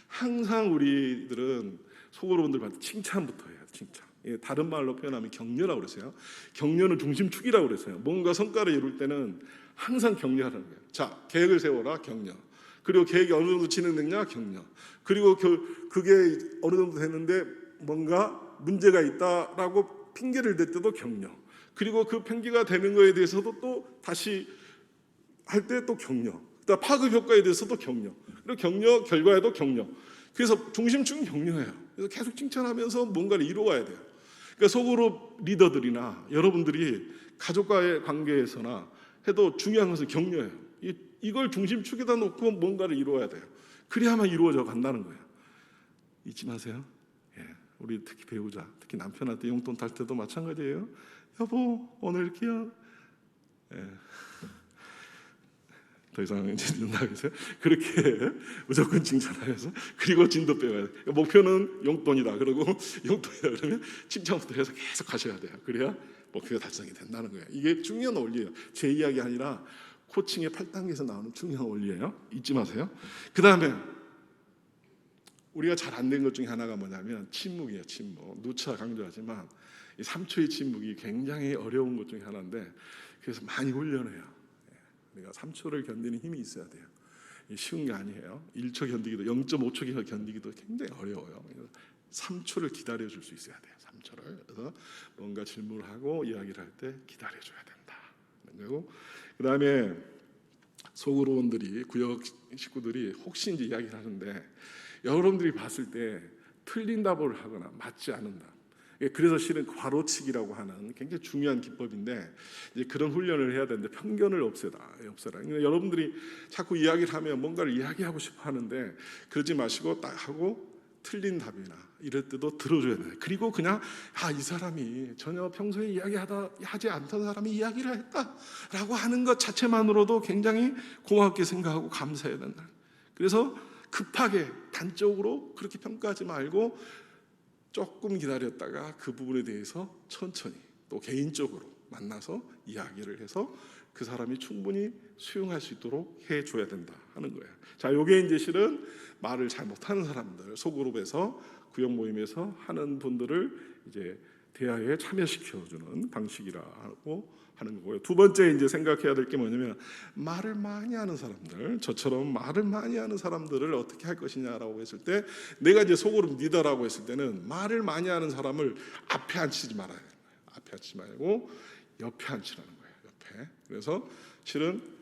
항상 우리들은 속으로분들 봤을 때 칭찬부터 해요. 칭찬. 다른 말로 표현하면 격려라고 그랬어요. 격려는 중심축이라고 그랬어요. 뭔가 성과를 이룰 때는 항상 격려하는 거예요. 자, 계획을 세워라. 격려. 그리고 계획이 어느 정도 진행됐냐? 격려. 그리고 그게 어느 정도 됐는데 뭔가 문제가 있다라고 핑계를 댈 때도 격려. 그리고 그 핑계가 되는 거에 대해서도 또 다시 할 때 또 격려. 그다음 파급 효과에 대해서도 격려. 그리고 격려 결과에도 격려. 그래서 중심축은 격려예요. 그래서 계속 칭찬하면서 뭔가를 이루어가야 돼요. 그러니까 속으로 리더들이나 여러분들이 가족과의 관계에서나 해도 중요한 것은 격려예요. 이걸 중심축에다 놓고 뭔가를 이루어야 돼요. 그래야만 이루어져 간다는 거예요. 잊지 마세요. 우리 특히 배우자, 특히 남편한테 용돈 탈 때도 마찬가지예요. 여보, 오늘 이렇게요. 더 이상 이제 나가세요. 그렇게 무조건 칭찬하면서, 그리고 진도 빼와야 돼요. 목표는 용돈이다. 그러고 용돈이다 그러면 칭찬부터 해서 계속 하셔야 돼요. 그래야 목표가 달성이 된다는 거예요. 이게 중요한 원리예요. 제 이야기 아니라 코칭의 8단계에서 나오는 중요한 원리예요. 잊지 마세요. 그 다음에 우리가 잘 안 된 것 중에 하나가 뭐냐면 침묵이에요. 침묵. 누차 강조하지만 이 3초의 침묵이 굉장히 어려운 것 중에 하나인데, 그래서 많이 훈련해요. 우리가 3초를 견디는 힘이 있어야 돼요. 쉬운 게 아니에요. 1초 견디기도, 0.5초 견디기도 굉장히 어려워요. 3초를 기다려줄 수 있어야 돼요. 3초를. 그래서 뭔가 질문을 하고 이야기를 할 때 기다려줘야 된다. 그리고 그 다음에 소그룹원들이, 구역 식구들이 혹시 이제 이야기를 하는데 여러분들이 봤을 때 틀린 답을 하거나 맞지 않는다. 그래서 실은 괄호치기라고 하는 굉장히 중요한 기법인데, 이제 그런 훈련을 해야 되는데, 편견을 없애라. 그러니까 여러분들이 자꾸 이야기를 하면 뭔가를 이야기하고 싶어 하는데 그러지 마시고 딱 하고 틀린 답이나 이럴 때도 들어줘야 돼요. 그리고 그냥 이 사람이 전혀 평소에 하지 않던 사람이 이야기를 했다라고 하는 것 자체만으로도 굉장히 고맙게 생각하고 감사해야 된다. 그래서 급하게 단적으로 그렇게 평가하지 말고 조금 기다렸다가 그 부분에 대해서 천천히 또 개인적으로 만나서 이야기를 해서 그 사람이 충분히 수용할 수 있도록 해줘야 된다 하는 거예요. 자, 요게 이제 실은 말을 잘 못하는 사람들, 소그룹에서, 구역 모임에서 하는 분들을 이제 대화에 참여시켜주는 방식이라고 하는 거고요. 두 번째 이제 생각해야 될 게 뭐냐면, 말을 많이 하는 사람들, 저처럼 말을 많이 하는 사람들을 어떻게 할 것이냐라고 했을 때, 내가 이제 소그룹 리더라고 했을 때는 말을 많이 하는 사람을 앞에 앉히지 말아야 돼요. 앞에 앉히지 말고 옆에 앉히라는 거예요. 옆에. 그래서 실은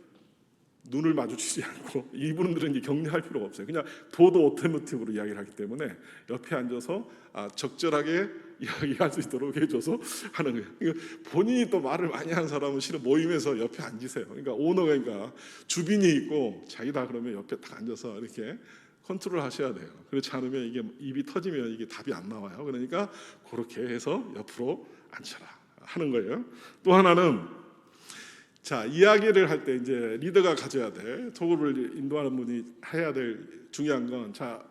눈을 마주치지 않고, 이분들은 이제 격려할 필요가 없어요. 그냥 도도 오토모티브로 이야기를 하기 때문에 옆에 앉아서 적절하게 이야기할 수 있도록 해줘서 하는 거예요. 그러니까 본인이 또 말을 많이 하는 사람은 실은 모임에서 옆에 앉으세요. 그러니까 오너가 주빈이 있고 자기다 그러면 옆에 딱 앉아서 이렇게 컨트롤 하셔야 돼요. 그렇지 않으면 이게 입이 터지면 이게 답이 안 나와요. 그러니까 그렇게 해서 옆으로 앉혀라 하는 거예요. 또 하나는 자, 이야기를 할 때 이제 리더가 가져야 돼. 소그룹을 인도하는 분이 해야 될 중요한 건, 자,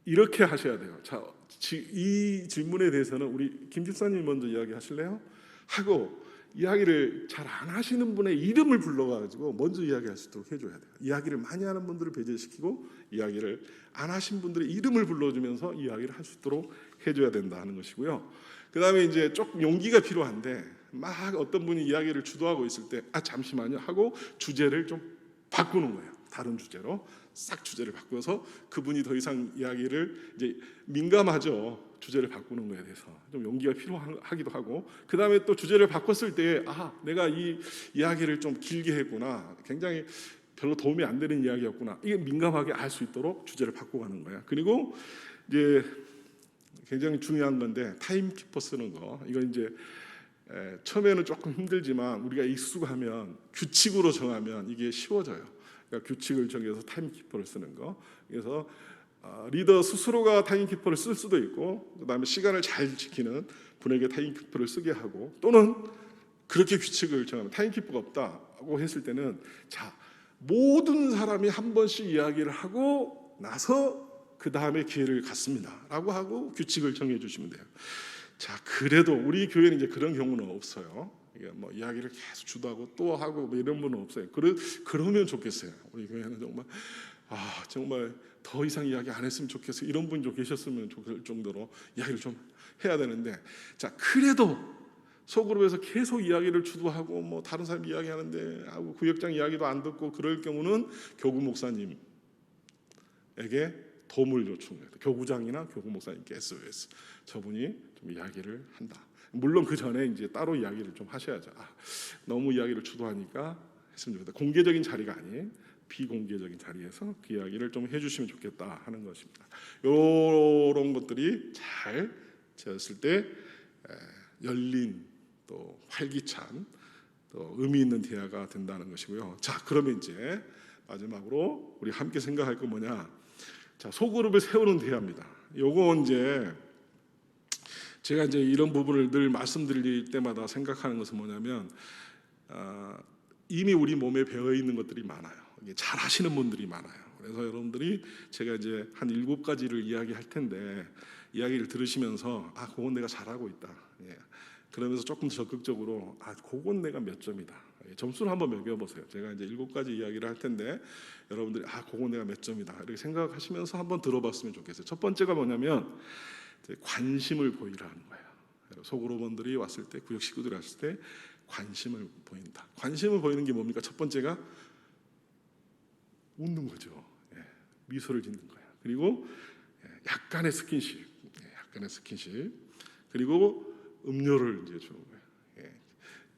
이렇게 하셔야 돼요. 자, 이 질문에 대해서는 우리 김 집사님 먼저 이야기하실래요? 하고 이야기를 잘 안 하시는 분의 이름을 불러가지고 먼저 이야기할 수 있도록 해줘야 돼요. 이야기를 많이 하는 분들을 배제시키고 이야기를 안 하신 분들의 이름을 불러주면서 이야기를 할 수 있도록 해줘야 된다 하는 것이고요. 그 다음에 이제 조금 용기가 필요한데, 막 어떤 분이 이야기를 주도하고 있을 때 잠시만요 하고 주제를 좀 바꾸는 거예요. 다른 주제로 싹 주제를 바꿔서 그분이 더 이상 이야기를 이제 민감하죠. 주제를 바꾸는 거에 대해서 좀 용기가 필요하기도 하고, 그 다음에 또 주제를 바꿨을 때 내가 이 이야기를 좀 길게 했구나, 굉장히 별로 도움이 안 되는 이야기였구나, 이게 민감하게 알 수 있도록 주제를 바꿔가는 거예요. 그리고 이제 굉장히 중요한 건데, 타임키퍼 쓰는 거. 이건 이제 처음에는 조금 힘들지만 우리가 익숙하면, 규칙으로 정하면 이게 쉬워져요. 그러니까 규칙을 정해서 타임키퍼를 쓰는 거. 그래서 리더 스스로가 타임키퍼를 쓸 수도 있고, 그다음에 시간을 잘 지키는 분에게 타임키퍼를 쓰게 하고, 또는 그렇게 규칙을 정하면 타임키퍼가 없다고 했을 때는, 자, 모든 사람이 한 번씩 이야기를 하고 나서 그 다음에 기회를 갖습니다라고 하고 규칙을 정해 주시면 돼요. 자, 그래도 우리 교회는 이제 그런 경우는 없어요. 이게 뭐 이야기를 계속 주도하고 또 하고 뭐 이런 분은 없어요. 그러면 좋겠어요. 우리 교회는 정말 더 이상 이야기 안 했으면 좋겠어요. 이런 분이 좀 계셨으면 좋을 정도로 이야기를 좀 해야 되는데, 자, 그래도 소그룹에서 계속 이야기를 주도하고 뭐 다른 사람 이야기하는데 구역장 이야기도 안 듣고 그럴 경우는 교구 목사님에게 도움을 요청해요. 교구장이나 교구 목사님께 SOS. 저분이 좀 이야기를 한다. 물론 그 전에 이제 따로 이야기를 좀 하셔야죠. 너무 이야기를 주도하니까 했으면 좋겠다. 공개적인 자리가 아닌 비공개적인 자리에서 그 이야기를 좀 해주시면 좋겠다 하는 것입니다. 이런 것들이 잘 되었을 때 열린, 또 활기찬, 또 의미 있는 대화가 된다는 것이고요. 자, 그러면 이제 마지막으로 우리 함께 생각할 건 뭐냐? 자, 소그룹을 세우는 대화입니다. 요거 이제 제가 이제 이런 부분을 늘 말씀드릴 때마다 생각하는 것은 뭐냐면, 이미 우리 몸에 배어 있는 것들이 많아요. 잘 하시는 분들이 많아요. 그래서 여러분들이 제가 이제 한 7가지를 이야기할 텐데, 이야기를 들으시면서 그건 내가 잘하고 있다. 그러면서 조금 적극적으로 그건 내가 몇 점이다. 점수를 한번 매겨보세요. 제가 이제 7가지 이야기를 할 텐데 여러분들이 그건 내가 몇 점이다 이렇게 생각하시면서 한번 들어봤으면 좋겠어요. 첫 번째가 뭐냐면 관심을 보이라는 거예요. 소그룹원들이 왔을 때, 구역 식구들이 왔을 때 관심을 보인다. 관심을 보이는 게 뭡니까? 첫 번째가 웃는 거죠. 미소를 짓는 거예요. 그리고 약간의 스킨십, 그리고 음료를 이제 주는 거예요.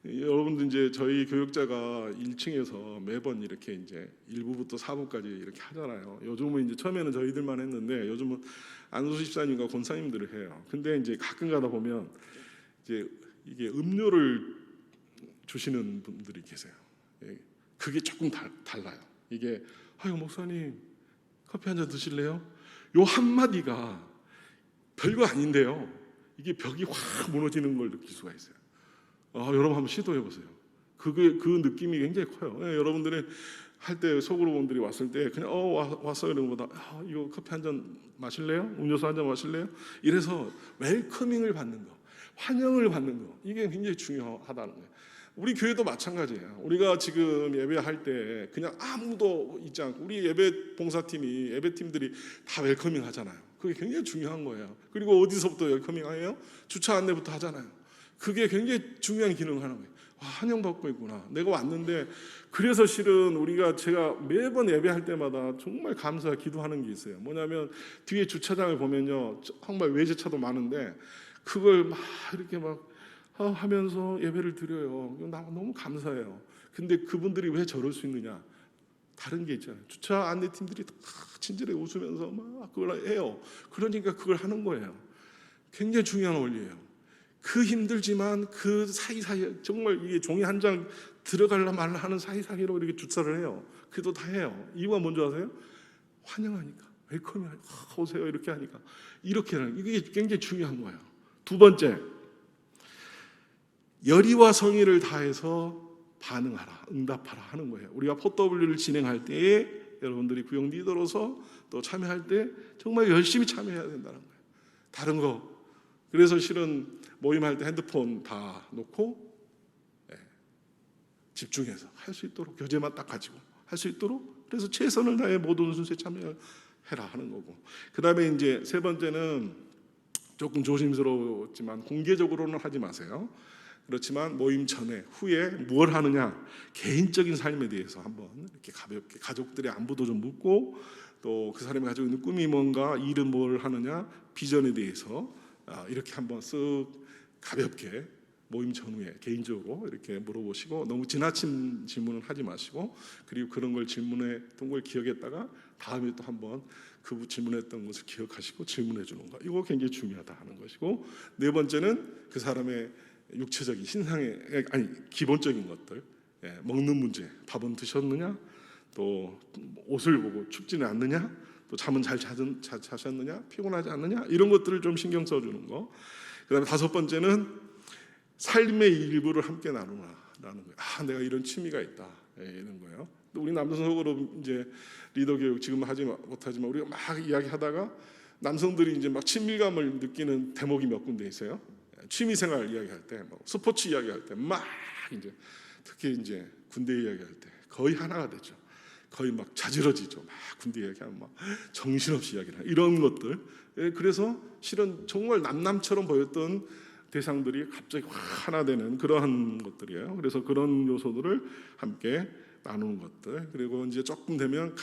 여러분들 이제 저희 교육자가 1층에서 매번 이렇게 이제 1부부터 4부까지 이렇게 하잖아요. 요즘은 이제 처음에는 저희들만 했는데 요즘은 안수 집사님과 권사님들을 해요. 근데 이제 가끔 가다 보면 이제 이게 음료를 주시는 분들이 계세요. 그게 조금 달라요. 이게 목사님 커피 한 잔 드실래요? 요 한마디가 별거 아닌데요, 이게 벽이 확 무너지는 걸 느낄 수가 있어요. 여러분 한번 시도해 보세요. 그 느낌이 굉장히 커요. 여러분들이 할 때 소그룹원들이 왔을 때 그냥 왔어요 이런 것보다 이거 커피 한 잔 마실래요? 음료수 한 잔 마실래요? 이래서 웰커밍을 받는 거, 환영을 받는 거, 이게 굉장히 중요하다는 거예요. 우리 교회도 마찬가지예요. 우리가 지금 예배할 때 그냥 아무도 있지 않고 우리 예배 봉사팀이, 예배팀들이 다 웰커밍 하잖아요. 그게 굉장히 중요한 거예요. 그리고 어디서부터 웰커밍 해요? 주차 안내부터 하잖아요. 그게 굉장히 중요한 기능을 하는 거예요. 환영받고 있구나, 내가 왔는데. 그래서 실은 제가 매번 예배할 때마다 정말 감사 기도하는 게 있어요. 뭐냐면 뒤에 주차장을 보면요, 정말 외제차도 많은데 그걸 막 이렇게 하면서 예배를 드려요. 나 너무 감사해요. 근데 그분들이 왜 저럴 수 있느냐? 다른 게 있잖아요. 주차 안내팀들이 다 친절하게 웃으면서 막 그걸 해요. 그러니까 그걸 하는 거예요. 굉장히 중요한 원리예요. 그 힘들지만 그 사이사이, 정말 이게 종이 한 장 들어갈라 말라 하는 사이사이로 이렇게 주차를 해요. 그래도 다 해요. 이유가 뭔지 아세요? 환영하니까, 웰컴하니까, 오세요 이렇게 하니까, 이렇게 하는, 이게 굉장히 중요한 거예요. 두 번째, 열의와 성의를 다해서 반응하라, 응답하라 하는 거예요. 우리가 POW를 진행할 때에 여러분들이 구역 리더로서 또 참여할 때 정말 열심히 참여해야 된다는 거예요. 다른 거. 그래서 실은 모임할 때 핸드폰 다 놓고 집중해서 할 수 있도록 교재만 딱 가지고 할 수 있도록 그래서 최선을 다해 모든 순서에 참여해라 하는 거고. 그 다음에 이제 세 번째는 조금 조심스러웠지만 공개적으로는 하지 마세요. 그렇지만 모임 전에 후에 무엇을 하느냐 개인적인 삶에 대해서 한번 이렇게 가볍게 가족들의 안부도 좀 묻고 또 그 사람이 가지고 있는 꿈이 뭔가 일은 뭘 하느냐 비전에 대해서 이렇게 한번 쓱 가볍게 모임 전후에 개인적으로 이렇게 물어보시고 너무 지나친 질문은 하지 마시고 그리고 그런 걸 질문했던 걸 기억했다가 다음에 또 한번 그 질문했던 것을 기억하시고 질문해 주는 거 이거 굉장히 중요하다 하는 것이고 네 번째는 그 사람의 육체적인 신상의 기본적인 것들 먹는 문제 밥은 드셨느냐 또 옷을 보고 춥지는 않느냐 또 잠은 잘 자셨느냐 피곤하지 않느냐 이런 것들을 좀 신경 써주는 거. 그다음에 다섯 번째는 삶의 일부를 함께 나누라는 거예요. 내가 이런 취미가 있다 이런 거예요. 우리 남성적으로 이제 리더 교육 지금 하지 못하지만 우리가 막 이야기하다가 남성들이 이제 막 친밀감을 느끼는 대목이 몇 군데 있어요. 취미생활 이야기할 때, 뭐 스포츠 이야기할 때 막 이제 특히 이제 군대 이야기할 때 거의 하나가 되죠. 거의 막 자지러지죠. 막 군대 이야기하면 막 정신없이 이야기를 이런 것들. 그래서 실은 정말 남남처럼 보였던 대상들이 갑자기 하나 되는 그러한 것들이에요. 그래서 그런 요소들을 함께 나누는 것들. 그리고 이제 조금 되면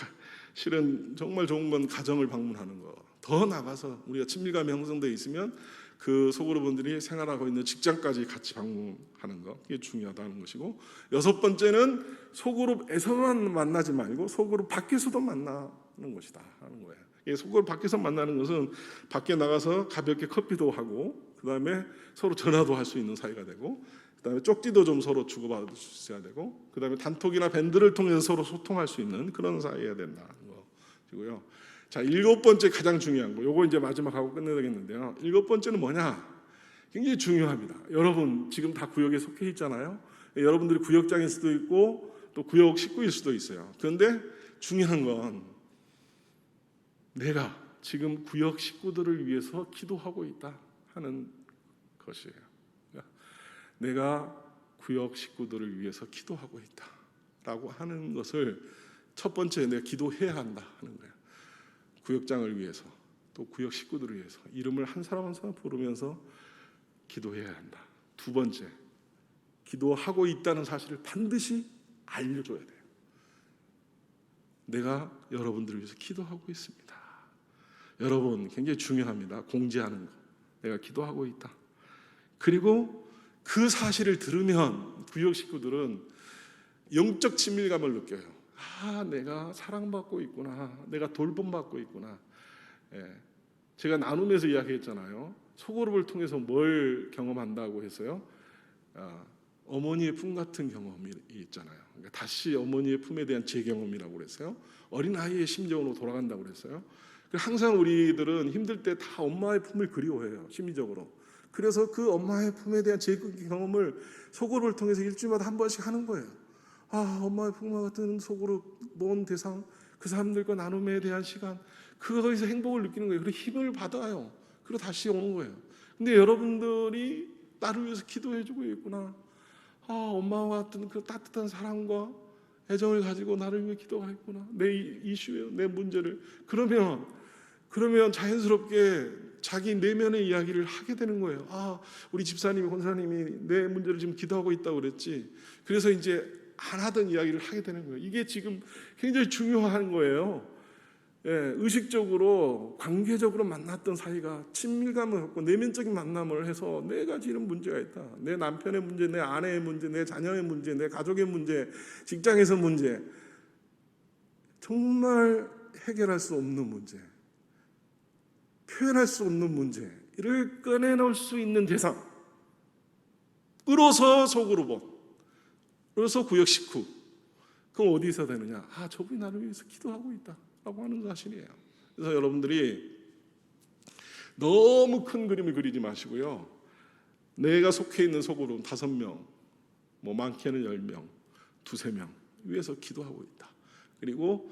실은 정말 좋은 건 가정을 방문하는 거. 더 나가서 우리가 친밀감이 형성돼 있으면 그 소그룹원들이 생활하고 있는 직장까지 같이 방문하는 거 이게 중요하다는 것이고 여섯 번째는 소그룹에서만 만나지 말고 소그룹 밖에서도 만나는 것이다 하는 거예요. 소그룹 밖에서 만나는 것은 밖에 나가서 가볍게 커피도 하고 그 다음에 서로 전화도 할 수 있는 사이가 되고 그 다음에 쪽지도 좀 서로 주고받을 수 있어야 되고 그 다음에 단톡이나 밴드를 통해서 서로 소통할 수 있는 그런 사이여야 된다는 것이고요. 자, 일곱 번째 가장 중요한 거, 요거 이제 마지막 하고 끝내야 되겠는데요. 일곱 번째는 뭐냐? 굉장히 중요합니다. 여러분 지금 다 구역에 속해 있잖아요. 여러분들이 구역장일 수도 있고 또 구역 식구일 수도 있어요. 그런데 중요한 건 내가 지금 구역 식구들을 위해서 기도하고 있다 하는 것이에요. 내가 구역 식구들을 위해서 기도하고 있다라고 하는 것을 첫 번째 내가 기도해야 한다 하는 거예요. 구역장을 위해서 또 구역 식구들을 위해서 이름을 한 사람 한 사람 부르면서 기도해야 한다. 두 번째, 기도하고 있다는 사실을 반드시 알려줘야 돼요. 내가 여러분들을 위해서 기도하고 있습니다. 여러분 굉장히 중요합니다. 공지하는 거. 내가 기도하고 있다. 그리고 그 사실을 들으면 구역 식구들은 영적 친밀감을 느껴요. 내가 사랑받고 있구나. 내가 돌봄받고 있구나. 제가 나누면서 이야기했잖아요. 소그룹을 통해서 뭘 경험한다고 해서요. 어머니의 품 같은 경험이 있잖아요. 그러니까 다시 어머니의 품에 대한 재경험이라고 그랬어요. 어린아이의 심정으로 돌아간다고 그랬어요. 항상 우리들은 힘들 때 다 엄마의 품을 그리워해요. 심리적으로. 그래서 그 엄마의 품에 대한 재경험을 소그룹을 통해서 일주일마다 한 번씩 하는 거예요. 엄마의 품과 같은 소그룹 먼 대상 그 사람들과 나눔에 대한 시간 그거에서 행복을 느끼는 거예요. 그리고 힘을 받아요. 그리고 다시 오는 거예요. 근데 여러분들이 나를 위해서 기도해주고 있구나. 엄마와 같은 그 따뜻한 사랑과 애정을 가지고 나를 위해 기도가 있구나. 내 이슈에 내 문제를 그러면 자연스럽게 자기 내면의 이야기를 하게 되는 거예요. 우리 집사님이 권사님이 내 문제를 지금 기도하고 있다고 그랬지. 그래서 이제 안 하던 이야기를 하게 되는 거예요. 이게 지금 굉장히 중요한 거예요. 의식적으로 관계적으로 만났던 사이가 친밀감을 갖고 내면적인 만남을 해서 내가 지금 문제가 있다. 내 남편의 문제, 내 아내의 문제, 내 자녀의 문제, 내 가족의 문제, 직장에서 문제, 정말 해결할 수 없는 문제, 표현할 수 없는 문제를 꺼내놓을 수 있는 대상, 끌어서 소그룹원, 끌어서 구역 식구. 그럼 어디서 되느냐? 저분이 나를 위해서 기도하고 있다라고 하는 사실이에요. 그래서 여러분들이 너무 큰 그림을 그리지 마시고요. 내가 속해 있는 소그룹 5명, 뭐 많게는 10명, 두세 명 위해서 기도하고 있다. 그리고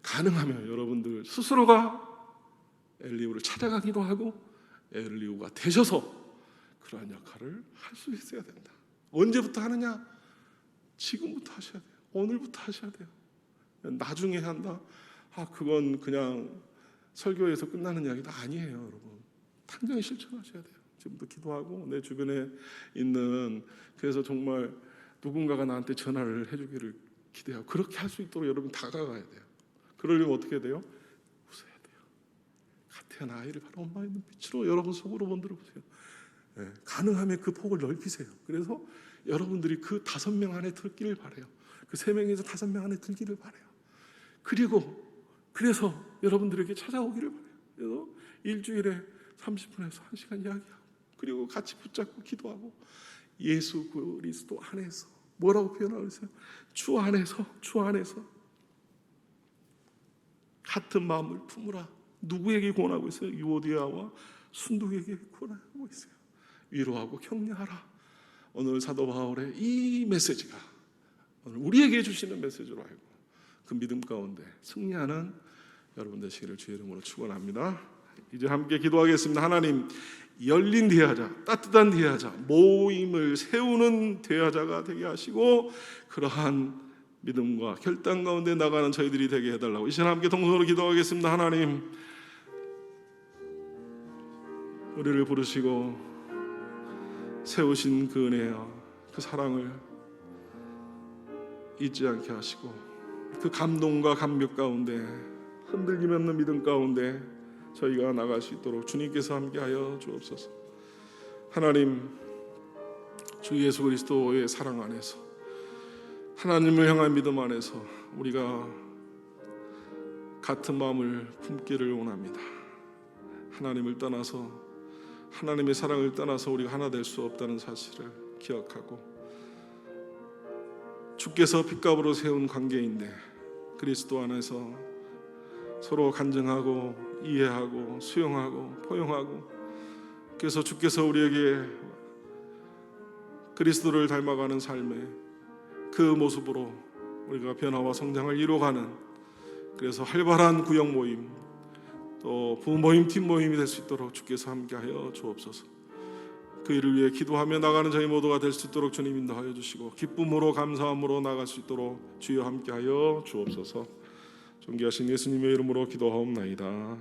가능하면 여러분들 스스로가 엘리후를 찾아가기도 하고 엘리후가 되셔서 그러한 역할을 할 수 있어야 된다. 언제부터 하느냐? 지금부터 하셔야 돼요. 오늘부터 하셔야 돼요. 나중에 한다? 그건 그냥 설교에서 끝나는 이야기도 아니에요, 여러분. 당장에 실천하셔야 돼요. 지금부터 기도하고 내 주변에 있는, 그래서 정말 누군가가 나한테 전화를 해주기를 기대하고 그렇게 할 수 있도록 여러분 다가가야 돼요. 그러려면 어떻게 해야 돼요? 웃어야 돼요. 가태한 아이를 바로 엄마의 눈빛으로 여러분 속으로 만들어 보세요. 가능하면 그 폭을 넓히세요. 그래서 여러분들이 그 5명 안에 들기를 바래요. 그 3명에서 5명 안에 들기를 바래요. 그래서 여러분들에게 찾아오기를 바래요. 그래서 일주일에 30분에서 1시간 이야기하고 그리고 같이 붙잡고 기도하고 예수 그리스도 안에서 뭐라고 표현하고 있어요? 주 안에서 같은 마음을 품으라. 누구에게 권하고 있어요? 유오디아와 순둥에게 권하고 있어요. 위로하고 격려하라. 오늘 사도 바울의 이 메시지가 오늘 우리에게 주시는 메시지로 알고 그 믿음 가운데 승리하는 여러분 되시기를 주의 이름으로 축원합니다. 이제 함께 기도하겠습니다. 하나님, 열린 대화자, 따뜻한 대화자, 모임을 세우는 대화자가 되게 하시고 그러한 믿음과 결단 가운데 나가는 저희들이 되게 해달라고 이 시간 함께 동성으로 기도하겠습니다. 하나님, 우리를 부르시고 세우신 그 은혜와 그 사랑을 잊지 않게 하시고 그 감동과 감격 가운데 흔들림 없는 믿음 가운데 저희가 나갈 수 있도록 주님께서 함께하여 주옵소서. 하나님, 주 예수 그리스도의 사랑 안에서 하나님을 향한 믿음 안에서 우리가 같은 마음을 품기를 원합니다. 하나님을 떠나서 하나님의 사랑을 떠나서 우리가 하나 될 수 없다는 사실을 기억하고 주께서 핏값으로 세운 관계인데 그리스도 안에서 서로 간증하고 이해하고 수용하고 포용하고 그래서 주께서 우리에게 그리스도를 닮아가는 삶의 그 모습으로 우리가 변화와 성장을 이루어가는 그래서 활발한 구역 모임 또 부모임 팀 모임이 될 수 있도록 주께서 함께하여 주옵소서. 그 일을 위해 기도하며 나가는 저희 모두가 될 수 있도록 주님 인도하여 주시고 기쁨으로 감사함으로 나갈 수 있도록 주여 함께하여 주옵소서. 존귀하신 예수님의 이름으로 기도하옵나이다.